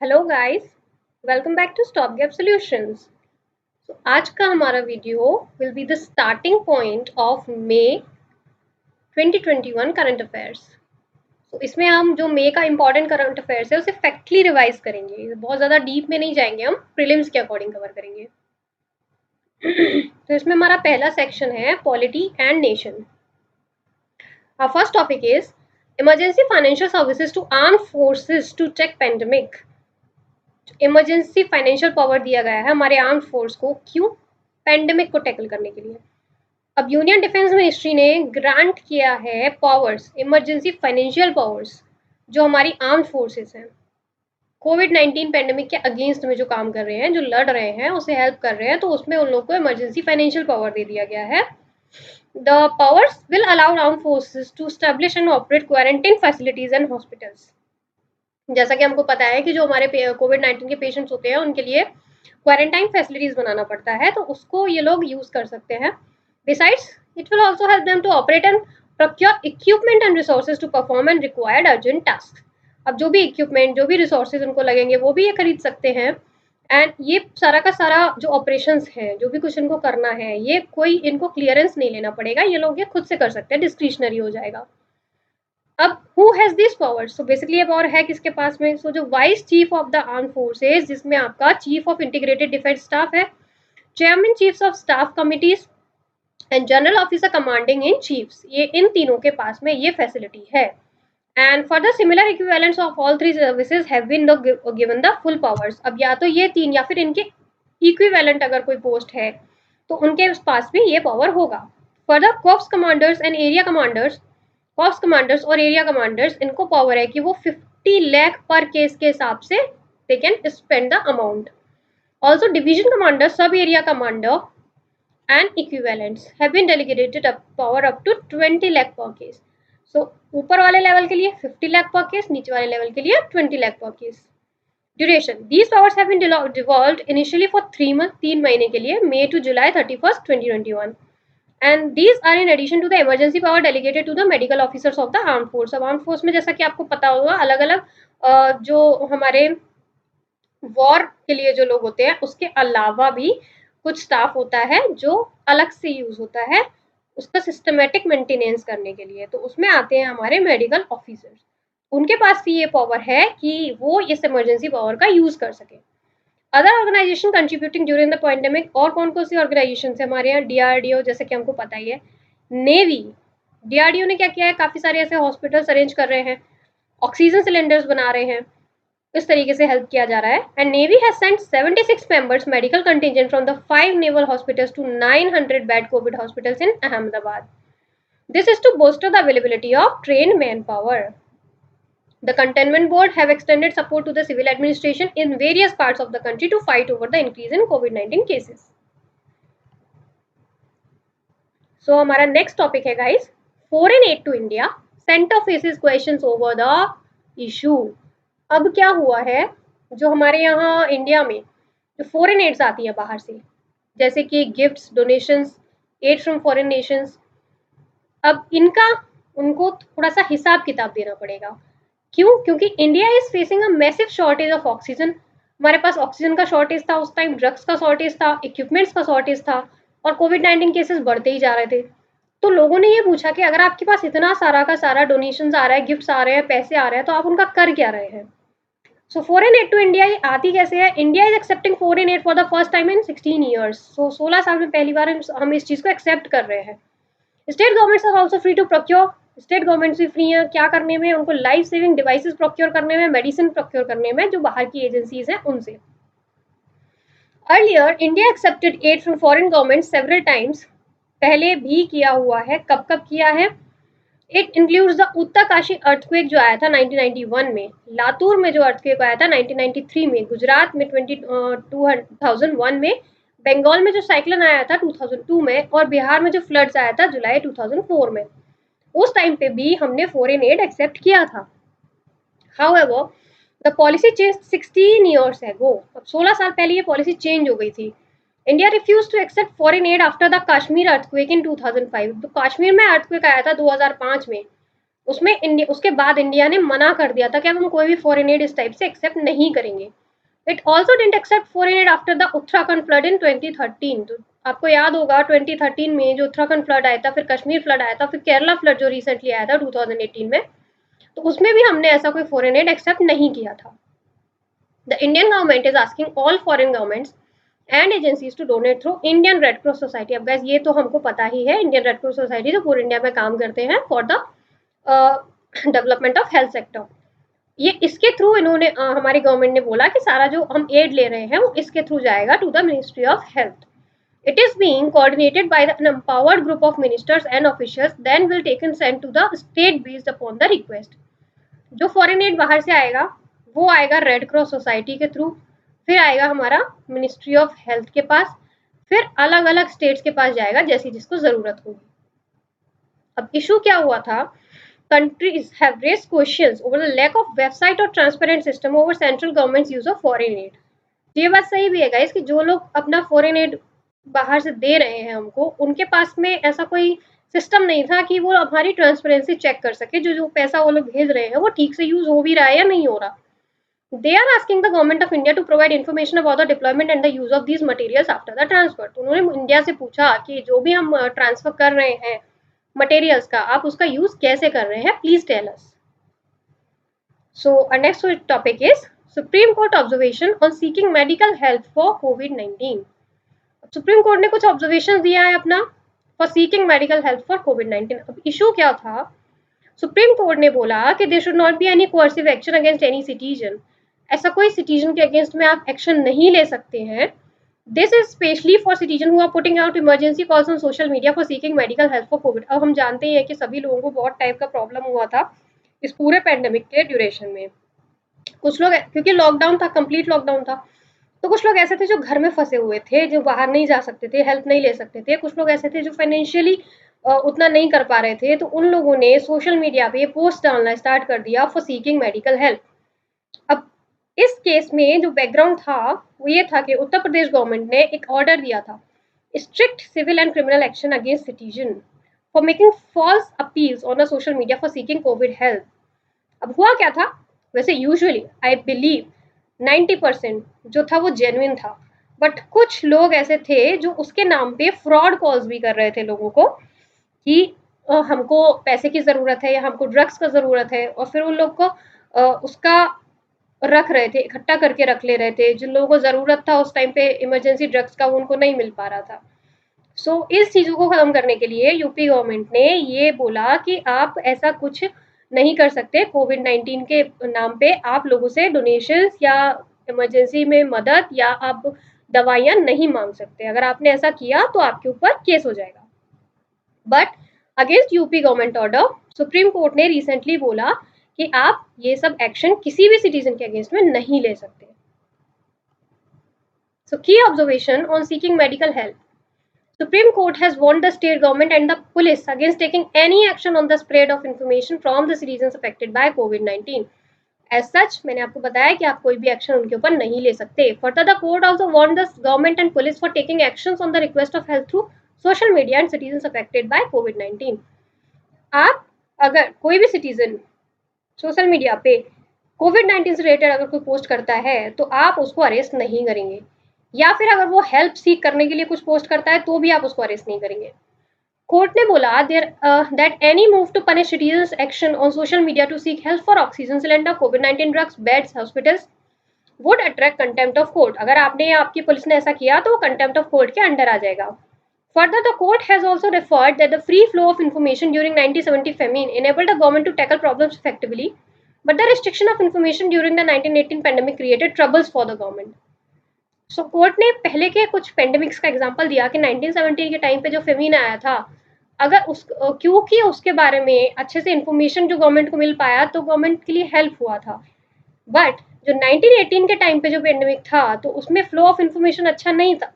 Hello guys, welcome back to Stop Gap Solutions. तो आज का हमारा video will be the starting point of May 2021 current affairs. तो इसमें हम जो मई का इंपॉर्टेंट करंट अफेयर्स है उसे फैक्टली रिवाइज करेंगे। बहुत ज़्यादा डीप में नहीं जाएंगे, हम प्रीलिम्स के अकॉर्डिंग कवर करेंगे। तो इसमें हमारा पहला सेक्शन है polity and nation. Our first topic is emergency financial services to armed forces to check pandemic. Emergency financial power दिया गया है हमारे आर्म्ड फोर्स को, क्यों? पैंडेमिक को टैकल करने के लिए। अब यूनियन डिफेंस मिनिस्ट्री ने ग्रांट किया है पावर्स, इमरजेंसी फाइनेंशियल पावर्स, जो हमारी आर्म्ड फोर्सेस हैं कोविड-19 पैंडेमिक के अगेंस्ट में जो काम कर रहे हैं, जो लड़ रहे हैं, उसे हेल्प कर रहे हैं, तो उसमें उन लोगों को इमरजेंसी फाइनेंशियल पावर दे दिया गया है। The powers will allow armed forces to establish and operate quarantine facilities and hospitals. जैसा कि हमको पता है कि जो हमारे कोविड-19 के पेशेंट्स होते हैं उनके लिए क्वारंटाइन फैसिलिटीज बनाना पड़ता है, तो उसको ये लोग यूज कर सकते हैं। Besides it will also help them to operate and procure equipment and resources to perform and required urgent task. अब जो भी इक्विपमेंट, जो भी रिसोर्सेज उनको लगेंगे वो भी ये खरीद सकते हैं। एंड ये सारा का सारा जो ऑपरेशंस है, जो भी कुछ इनको करना है, ये कोई इनको क्लियरेंस नहीं लेना पड़ेगा, ये लोग ये खुद से कर सकते हैं, डिस्क्रिशनरी हो जाएगा। अब who has this power? So basically ये पावर है किसके पास में? सो जो vice chief of the arm forces, जिसमें आपका chief of integrated defence staff है, chairman chiefs of staff committees and general officer commanding in chiefs, ये इन तीनों के पास में ये फैसिलिटी है। And further similar equivalents of all three services have been given the full powers. अब या तो ये तीन या फिर इनके इक्विवेलेंट अगर कोई पोस्ट है तो उनके पास भी ये पावर होगा। Further corps commanders and area commanders, corps commanders और एरिया कमांडर्स, इनको पावर है कि वो 50 लाख पर केस के हिसाब से they can spend the amount. Also division commander, sub area commander and equivalents have been delegated power up to 20 lakh per case. सो ऊपर वाले लेवल के लिए 50 लाख पर केस, नीचे वाले लेवल के लिए 20 lakh per case. Duration, these powers have been devolved initially for 3 months, 3 महीने के लिए, May to July 31st, 2021, and these are in addition to the emergency power delegated to the medical officers of the armed force। अब arm force में जैसा कि आपको पता होगा अलग अलग जो हमारे वॉर के लिए जो लोग होते हैं उसके अलावा भी कुछ स्टाफ होता है जो अलग से यूज होता है उसका सिस्टमेटिक मेंटेनेंस करने के लिए, तो उसमें आते हैं हमारे मेडिकल ऑफिसर्स। उनके पास भी ये पावर है कि वो इस इमरजेंसी पावर का यूज कर सके। Other organization contributing during the pandemic, और कौन कौन सी ऑर्गेनाइजेशन है हमारे यहाँ? डीआरडीओ, जैसे कि हमको पता ही है। नेवी, डीआरडीओ ने क्या किया है, काफी सारे ऐसे हॉस्पिटल्स अरेंज कर रहे हैं, ऑक्सीजन सिलेंडर्स बना रहे हैं, इस तरीके से हेल्प किया जा रहा है। And navy has sent 76 members medical contingent from the 5 naval hospitals to 900 bed COVID hospitals in Ahmedabad. This is to bolster the availability of trained manpower. The Cantonment Board have extended support to the civil administration in various parts of the country to fight over the increase in COVID-19 cases. So हमारा next topic है guys, foreign aid to India. Center faces questions over the issue. अब क्या हुआ है, जो हमारे यहाँ India में जो फॉरेन एड्स आती है बाहर से, जैसे कि gifts, donations, aid from foreign nations, अब इनका उनको थोड़ा सा हिसाब किताब देना पड़ेगा। क्यों? क्योंकि India is facing a massive shortage of oxygen. हमारे पास ऑक्सीजन का शॉर्टेज था उस टाइम, ड्रग्स का शॉर्टेज था, इक्विपमेंट्स का शॉर्टेज था, और कोविड-19 केसेस बढ़ते ही जा रहे थे। तो लोगों ने ये पूछा कि अगर आपके पास इतना सारा का सारा डोनेशंस आ रहा है, गिफ्ट्स आ रहे हैं, पैसे आ रहे हैं, तो आप उनका कर क्या रहे हैं? So foreign aid to India आती कैसे है? India is accepting foreign aid for the first time in 16 years. So 16 साल में पहली बार हम इस चीज को एक्सेप्ट कर रहे हैं। State governments are also free to procure, state governments भी फ्री हैं क्या करने में? उनको लाइफ सेविंग डिवाइसेस प्रोक्योर करने में, मेडिसिन प्रोक्योर करने में, जो बाहर की एजेंसीज हैं उनसे। Earlier India accepted aid from foreign governments several times, पहले भी किया हुआ है। कब कब किया है? It includes the Uttarkashi earthquake जो आया था 1991 में, लातूर में जो अर्थक्वेक आया था 1993 में, गुजरात में 2001 में, बंगाल में जो साइक्लोन आया था 2002 में, और बिहार में जो फ्लड्स आया था जुलाई 2004 में, उस टाइम पे भी हमने फॉरेन एड एक्सेप्ट किया था। However the policy change 16 years ago, अब 16 साल पहले ये पॉलिसी चेंज हो गई थी। India refuse to accept foreign aid after the Kashmir earthquake in 2005। तो कश्मीर में अर्थक्वेक आया था 2005 में, उसमें इंडिया, उसके बाद इंडिया ने मना कर दिया था कि अब हम कोई भी फॉरेन एड इस टाइप से एक्सेप्ट नहीं करेंगे। It also didn't accept foreign aid after the Uttarakhand flood in 2013। तो आपको याद होगा 2013 में जो उत्तराखंड फ्लड आया था, फिर कश्मीर फ्लड आया था, फिर केरला फ्लड जो रिसेंटली आया था 2018 में, तो उसमें भी हमने ऐसा कोई फॉरेन एड एक्सेप्ट नहीं किया था। The Indian government is asking all foreign governments and agencies to donate through Indian Red Cross Society. अब गैस ये तो हमको पता ही है, इंडियन रेड क्रॉस सोसाइटी जो पूरे इंडिया में काम करते हैं for the development of health sector. ये इसके थ्रू इन्होंने हमारी गवर्नमेंट ने बोला कि सारा जो हम एड ले रहे हैं वो इसके थ्रू जाएगा to the ministry of health. It is being coordinated by an empowered group of ministers and officials, then will taken sent to the state based upon the request। जो फॉरेन एड बाहर से आएगा वो आएगा red Cross society के through, फिर आएगा हमारा मिनिस्ट्री ऑफ हेल्थ के पास, फिर अलग अलग स्टेट्स के पास जाएगा जैसी जिसको जरूरत होगी। अब इशू क्या हुआ था, countries have raised questions over the lack of website or transparent system over central government's use of foreign aid। ये बात सही भी है गाइस कि जो लोग अपना फॉरेन एड बाहर से दे रहे हैं हमको, उनके पास में ऐसा कोई सिस्टम नहीं था कि वो हमारी ट्रांसपेरेंसी चेक कर सके, जो जो पैसा वो लोग भेज रहे हैं वो ठीक से यूज हो भी रहा है या नहीं हो रहा। They are asking the government of India to provide information about the deployment and the use of these materials after the transfer. तो उन्होंने इंडिया से पूछा कि जो भी हम ट्रांसफर कर रहे हैं मटेरियल्स का, आप उसका यूज कैसे कर रहे हैं, please tell us. So our next topic is Supreme Court observation on seeking medical help for COVID-19। Supreme court ने कुछ ऑब्जर्वेशन दिया है अपना for seeking medical help for कोविड-19। अब इशू क्या था, सुप्रीम कोर्ट ने बोला कि there should not be any coercive action against any citizen. ऐसा कोई सिटीजन के अगेंस्ट में आप एक्शन नहीं ले सकते हैं। This is specially for citizen who are putting out emergency calls on social media for seeking medical help for COVID. अब हम जानते हैं कि सभी लोगों को बहुत टाइप का प्रॉब्लम हुआ था इस पूरे पैंडेमिक के ड्यूरेशन में। कुछ लोग, क्योंकि लॉकडाउन था, कंप्लीट लॉकडाउन था, तो कुछ लोग ऐसे थे जो घर में फंसे हुए थे, जो बाहर नहीं जा सकते थे, हेल्प नहीं ले सकते थे। कुछ लोग ऐसे थे जो फाइनेंशियली उतना नहीं कर पा रहे थे, तो उन लोगों ने सोशल मीडिया पे पोस्ट डालना स्टार्ट कर दिया फॉर सीकिंग मेडिकल हेल्प। अब इस केस में जो बैकग्राउंड था वो ये था कि उत्तर प्रदेश गवर्नमेंट ने एक ऑर्डर दिया था, strict civil and criminal action against citizen for making false appeals on a social media for seeking COVID help. अब हुआ क्या था, वैसे यूजुअली आई बिलीव 90% जो था वो जेन्युइन था, बट कुछ लोग ऐसे थे जो उसके नाम पे फ्रॉड कॉल्स भी कर रहे थे लोगों को कि हमको पैसे की ज़रूरत है या हमको ड्रग्स का ज़रूरत है, और फिर उन लोग को उसका रख रहे थे, इकट्ठा करके रख ले रहे थे। जिन लोगों को ज़रूरत था उस टाइम पे इमरजेंसी ड्रग्स का, वो उनको नहीं मिल पा रहा था। सो इस चीज़ों को ख़त्म करने के लिए यूपी गवर्नमेंट ने ये बोला कि आप ऐसा कुछ नहीं कर सकते, कोविड-19 के नाम पे आप लोगों से डोनेशंस या इमरजेंसी में मदद या आप दवाइयाँ नहीं माँग सकते। अगर आपने ऐसा किया तो आपके ऊपर केस हो जाएगा। But against UP government order supreme court ने रिसेंटली बोला कि आप ये सब एक्शन किसी भी सिटीजन के अगेंस्ट में नहीं ले सकते। सो की observation on seeking medical help. Supreme Court has warned the state government and the police against taking any action on the spread of information from the citizens affected by COVID-19। As such, मैंने आपको बताया कि आप कोई भी action उनके ऊपर नहीं ले सकते। Further, the court also warned the government and police for taking actions on the request of health through social media and citizens affected by COVID-19। आप अगर कोई भी सिटीजन सोशल मीडिया पे कोविड-19 से रिलेटेड अगर कोई पोस्ट करता है तो आप उसको अरेस्ट नहीं करेंगे, या फिर अगर वो हेल्प सीख करने के लिए कुछ पोस्ट करता है तो भी आप उसको अरेस्ट नहीं करेंगे। कोर्ट ने बोला that any move to punish citizens action on social media to seek help for oxygen cylinder, कोविड-19 drugs, beds, hospitals would attract contempt of court. अगर आपने आपकी पुलिस ने ऐसा किया तो वो कंटेम्प्ट ऑफ कोर्ट के अंडर आ जाएगा। Further, the court has also referred that the free flow of information during 1970 famine enabled the government to tackle problems effectively, but the restriction of information during the 1918 pandemic created troubles for the government। So court ने पहले के कुछ pandemics का example दिया कि 1917 के time पे जो फेमिन आया था, अगर उस क्योंकि उसके बारे में अच्छे से इंफॉर्मेशन जो गवर्नमेंट को मिल पाया तो गवर्नमेंट के लिए हेल्प हुआ था। बट जो 1918 के टाइम पे जो पेंडेमिक था तो उसमें फ्लो ऑफ इंफॉर्मेशन अच्छा नहीं था,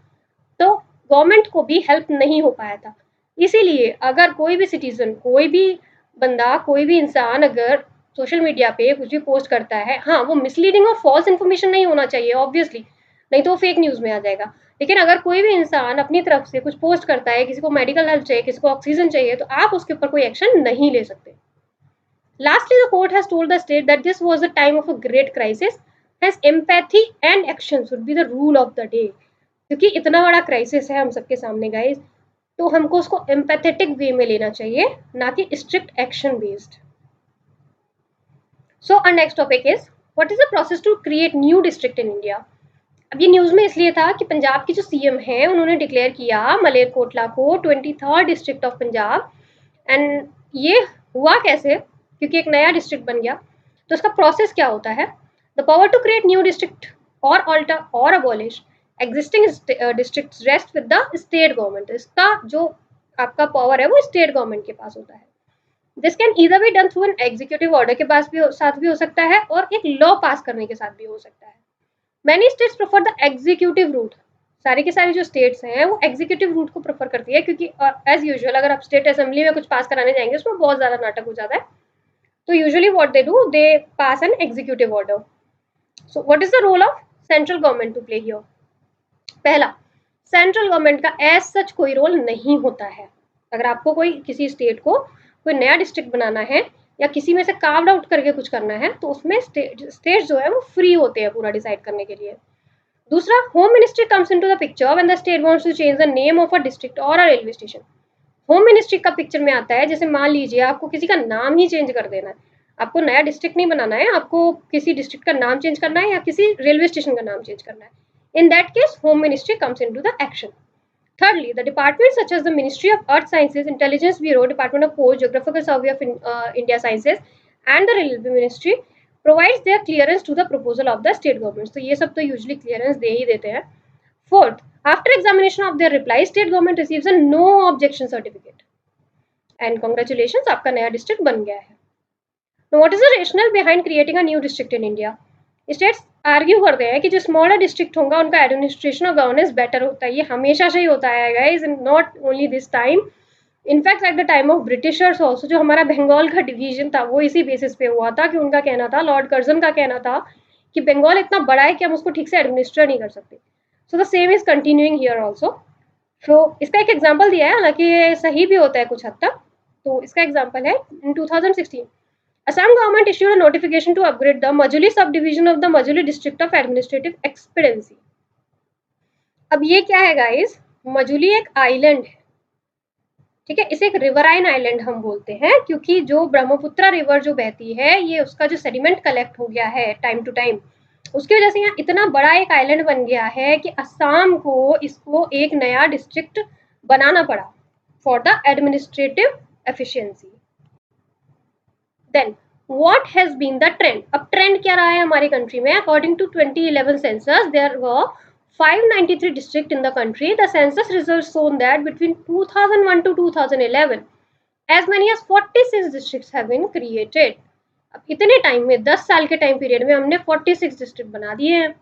तो गवर्नमेंट को भी हेल्प नहीं हो पाया था। इसीलिए अगर कोई भी सिटीजन, कोई भी बंदा, कोई भी इंसान अगर सोशल मीडिया पे कुछ भी पोस्ट करता है, हाँ वो मिसलीडिंग और फॉल्स इन्फॉर्मेशन नहीं होना चाहिए ऑब्वियसली, नहीं तो फेक न्यूज़ में आ जाएगा। लेकिन अगर कोई भी इंसान अपनी तरफ से कुछ पोस्ट करता है, किसी को मेडिकल हेल्प चाहिए, किसी को ऑक्सीजन चाहिए, तो आप उसके ऊपर कोई एक्शन नहीं ले सकते। Lastly, the court has told the state that this was a time of a great crisis. Hence, empathy and action should be the rule of the day. क्योंकि इतना बड़ा क्राइसिस है हम सबके सामने गाइस, तो हमको उसको एम्पैथेटिक वे में लेना चाहिए, ना कि strict action based. So our next topic is what is the process to create new district in India. अब ये न्यूज़ में इसलिए था कि पंजाब की जो सीएम है उन्होंने डिक्लेयर किया मलेरकोटला को 23rd district of Punjab. And ये हुआ कैसे, क्योंकि एक नया डिस्ट्रिक्ट बन गया. तो इसका प्रोसेस क्या होता है. The power to create new district or alter or abolish existing district rest with the state government. इसका जो आपका पावर है वो स्टेट गवर्नमेंट के पास होता है. This can either be done through an executive order के साथ भी हो सकता है और एक लॉ पास करने के साथ भी हो सकता है. Many states prefer the executive route. सारी की सारी जो स्टेट्स हैं वो एग्जीक्यूटिव रूट को प्रेफर करती है, क्योंकि एज यूजुअल अगर आप स्टेट असेंबली में कुछ पास कराने जाएंगे उसमें बहुत ज़्यादा नाटक हो जाता है. तो usually what they do, they pass an executive order. So what is the role of central government to play here. पहला, सेंट्रल गवर्नमेंट का एज सच कोई रोल नहीं होता है. अगर आपको कोई किसी स्टेट को कोई नया डिस्ट्रिक्ट बनाना है या किसी में से कार्व आउट करके कुछ करना है, तो उसमें स्टेट जो है वो फ्री होते हैं पूरा डिसाइड करने के लिए. दूसरा, home ministry comes into the picture when the state wants to change the name of a district or a railway station. Home ministry का पिक्चर में आता है, जैसे मान लीजिए आपको किसी का नाम ही चेंज कर देना है, आपको नया डिस्ट्रिक्ट नहीं बनाना है, आपको किसी डिस्ट्रिक्ट का नाम चेंज करना है या किसी रेलवे स्टेशन का नाम चेंज करना है. In that case, home ministry comes into the action. Thirdly, the departments such as the Ministry of Earth Sciences, Intelligence Bureau, Department of Post, Geographical Survey of India Sciences, and the Railway Ministry provides their clearance to the proposal of the state governments. तो ये सब तो usually clearance दे ही देते हैं. Fourth, after examination of their reply, state government receives a no objection certificate. And congratulations, आपका नया district बन गया है. Now, what is the rationale behind creating a new district in India? States argue करते हैं कि जो स्मॉलर डिस्ट्रिक्ट होगा उनका एडमिनिस्ट्रेशन और गवर्नेंस बेटर होता है. ये हमेशा से ही होता है guys, not only this time. In fact at the time of Britishers also जो हमारा बंगाल का डिवीजन था वो इसी बेसिस पे हुआ था कि उनका कहना था, लॉर्ड कर्जन का कहना था कि बंगाल इतना बड़ा है कि हम उसको ठीक से एडमिनिस्टर नहीं कर सकते. So the same is continuing here also. तो इसका एक एग्जाम्पल दिया है, हालांकि ये सही भी होता है कुछ हद तक. तो इसका एग्जाम्पल है इन 2016 Assam government issued a notification to upgrade the Majuli subdivision of the Majuli district of administrative expediency. अब ये क्या है गाइस, मजुली एक आइलैंड है, ठीक है. इसे एक रिवराइन आइलैंड हम बोलते हैं क्योंकि जो ब्रह्मपुत्र रिवर जो बहती है ये उसका जो सेडिमेंट कलेक्ट हो गया है टाइम टू टाइम, उसकी वजह से यहाँ इतना बड़ा एक आइलैंड बन गया है कि असम को इसको एक नया डिस्ट्रिक्ट बनाना पड़ा for the administrative efficiency. Then what has been the trend? अब ट्रेंड क्या रहा है हमारी कंट्री में. According to 2011 census there were 593 districts in the country. The census results shown that between 2001 to 2011 as many as 46 districts have been created. अब इतने time में 10 साल के टाइम पीरियड में हमने 46 डिस्ट्रिक्ट बना दिए हैं.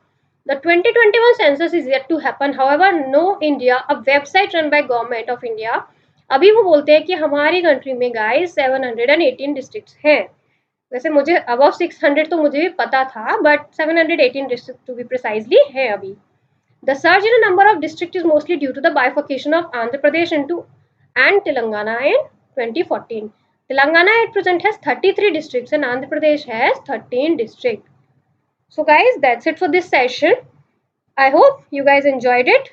The 2021 census is yet to happen. However, No India, a website run by Government of India, अभी वो बोलते हैं कि हमारी कंट्री में गाइस 718 डिस्ट्रिक्ट्स हैं. वैसे मुझे अबव 600 तो मुझे भी पता था, but 718 district to be precisely है अभी. The surge in number of district is mostly due to the bifurcation of Andhra Pradesh into and Telangana in 2014. Telangana at present has 33 districts and Andhra Pradesh has 13 districts. So guys, that's it for this session. I hope you guys enjoyed it.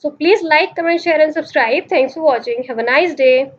So please like, comment, share and subscribe. Thanks for watching. Have a nice day.